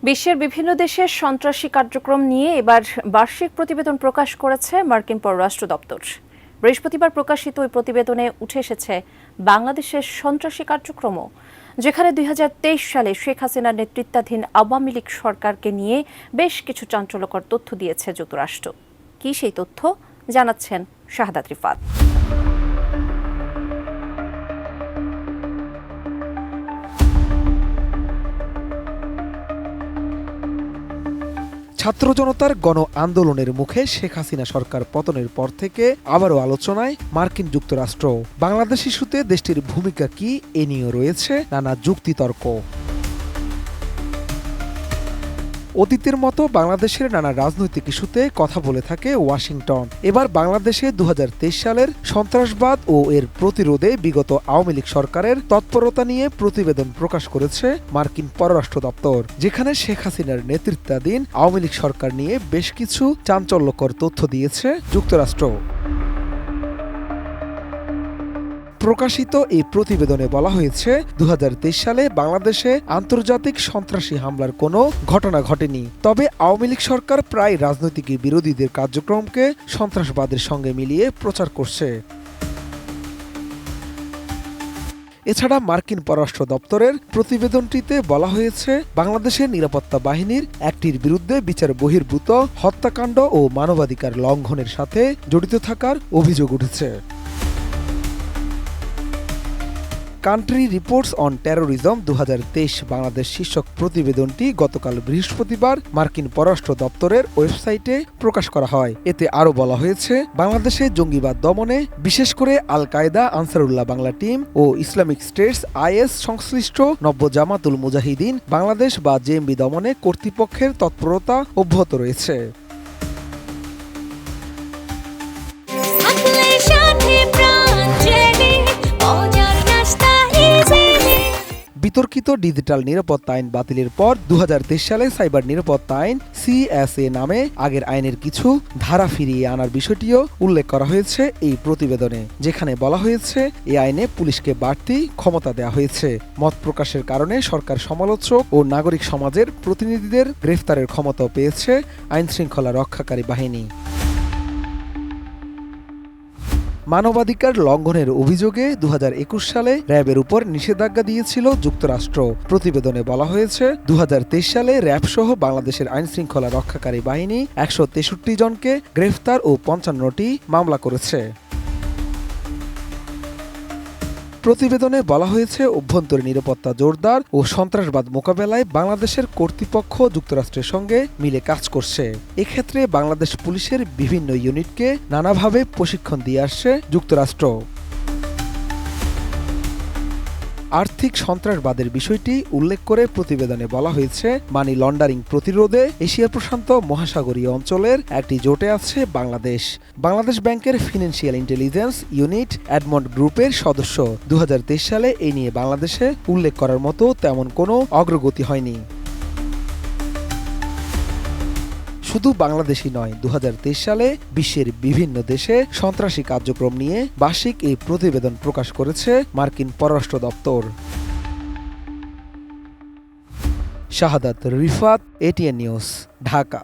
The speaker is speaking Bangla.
বিশ্বের বিভিন্ন দেশের সন্ত্রাসী কার্যক্রম নিয়ে এবার বার্ষিক প্রতিবেদন প্রকাশ করেছে মার্কিন পররাষ্ট্র দপ্তর। বৃহস্পতিবার প্রকাশিত ওই প্রতিবেদনে উঠে এসেছে বাংলাদেশের সন্ত্রাসী কার্যক্রমও, যেখানে ২০২৩ সালে শেখ হাসিনার নেতৃত্বাধীন আওয়ামী লীগ সরকারকে নিয়ে বেশ কিছু চাঞ্চল্যকর তথ্য দিয়েছে যুক্তরাষ্ট্র। কি সেই তথ্য জানাচ্ছেন শাহাদাত রিফাত। ছাত্র জনতার গণ আন্দোলনের মুখে শেখ হাসিনা সরকার পতনের পর থেকে আবারও আলোচনায় মার্কিন যুক্তরাষ্ট্র। বাংলাদেশ ইস্যুতে দেশটির ভূমিকা কি, এ নিয়েও রয়েছে নানা যুক্তিতর্ক। অতীতের মতো বাংলাদেশের নানা রাজনৈতিক ইস্যুতে কথা বলে থাকে ওয়াশিংটন। এবার বাংলাদেশে ২০২৩ সালের সন্ত্রাসবাদ ও এর প্রতিরোধে বিগত আওয়ামী লীগ সরকারের তৎপরতা নিয়ে প্রতিবেদন প্রকাশ করেছে মার্কিন পররাষ্ট্র দপ্তর, যেখানে শেখ হাসিনার নেতৃত্বাধীন আওয়ামী লীগ সরকার নিয়ে বেশ কিছু চাঞ্চল্যকর তথ্য দিয়েছে যুক্তরাষ্ট্র। প্রকাশিত এই প্রতিবেদনে বলা হয়েছে ২০২৩ সালে বাংলাদেশে আন্তর্জাতিক সন্ত্রাসী হামলার কোনো ঘটনা ঘটেনি, তবে আওয়ামী লীগ সরকার প্রায় রাজনৈতিক বিরোধীদের কার্যক্রমকে সন্ত্রাসবাদের সঙ্গে মিলিয়ে প্রচার করছে। এছাড়া মার্কিন পররাষ্ট্র দপ্তরের প্রতিবেদনটিতে বলা হয়েছে বাংলাদেশের নিরাপত্তা বাহিনীর একটির বিরুদ্ধে বিচার বহির্ভূত হত্যাকাণ্ড ও মানবাধিকার লঙ্ঘনের সাথে জড়িত থাকার অভিযোগ উঠেছে। Country reports on terrorism ২০২৩ Bangladesh শীর্ষক প্রতিবেদনটি গতকাল বৃহস্পতিবার মার্কিন পররাষ্ট্র দপ্তরের ওয়েবসাইটে প্রকাশ করা হয়। এতে আরও বলা হয়েছে, বাংলাদেশে জঙ্গিবাদ দমনে বিশেষ করে Al Qaeda, Ansarullah Bangla team ও ইসলামিক স্টেটস আইএস সংশ্লিষ্ট নব্য জামাতুল মুজাহিদিন বাংলাদেশ বা জেএমবি দমনে কর্তৃপক্ষের তৎপরতা অব্যাহত রয়েছে। বিতর্কিত ডিজিটাল নিরাপত্তা আইন বাতিলের পর ২০২৩ সালে সাইবার নিরাপত্তা আইন CSA নামে আগের আইনের কিছু ধারা ফিরিয়ে আনার বিষয়টিও উল্লেখ করা হয়েছে এই প্রতিবেদনে, যেখানে বলা হয়েছে এই আইনে পুলিশকে বাড়তি ক্ষমতা দেওয়া হয়েছে। মত প্রকাশের কারণে সরকার সমালোচক ও নাগরিক সমাজের প্রতিনিধিদের গ্রেফতারের ক্ষমতাও পেয়েছে আইনশৃঙ্খলা রক্ষাকারী বাহিনী। মানবাধিকার লঙ্ঘনের অভিযোগে ২০২১ সালে র্যাবের উপর নিষেধাজ্ঞা দিয়েছিল যুক্তরাষ্ট্র। প্রতিবেদনে বলা হয়েছে ২০২৩ সালে র্যাবসহ বাংলাদেশের আইনশৃঙ্খলা রক্ষাকারী বাহিনী ১৬৩ জনকে গ্রেফতার ও ৫৫টি মামলা করেছে। প্রতিবেদনে বলা হয়েছে অভ্যন্তরীণ নিরাপত্তা জোরদার ও সন্ত্রাসবাদ মোকাবেলায় বাংলাদেশের কর্তৃপক্ষ যুক্তরাষ্ট্রের সঙ্গে মিলে কাজ করছে। এক্ষেত্রে বাংলাদেশ পুলিশের বিভিন্ন ইউনিটকে নানাভাবে প্রশিক্ষণ দিয়ে আসছে যুক্তরাষ্ট্র। আর্থিক সন্ত্রাসবাদের বিষয়টি উল্লেখ করে প্রতিবেদনে বলা হয়েছে, মানি লন্ডারিং প্রতিরোধে এশিয়া প্রশান্ত মহাসাগরীয় অঞ্চলের একটি জোটে আছে বাংলাদেশ। বাংলাদেশ ব্যাংকের ফিনান্সিয়াল ইন্টেলিজেন্স ইউনিট এডমন্ড গ্রুপের সদস্য। ২০২৩ সালে এই নিয়ে বাংলাদেশে উল্লেখ করার মতো তেমন কোনো অগ্রগতি হয়নি। শুধু বাংলাদেশই নয়, ২০২৩ সালে বিশ্বের বিভিন্ন দেশে সন্ত্রাসী কার্যক্রম নিয়ে বার্ষিক এই প্রতিবেদন প্রকাশ করেছে মার্কিন পররাষ্ট্র দপ্তর। শাহাদাত রিফাত, ATN নিউজ, ঢাকা।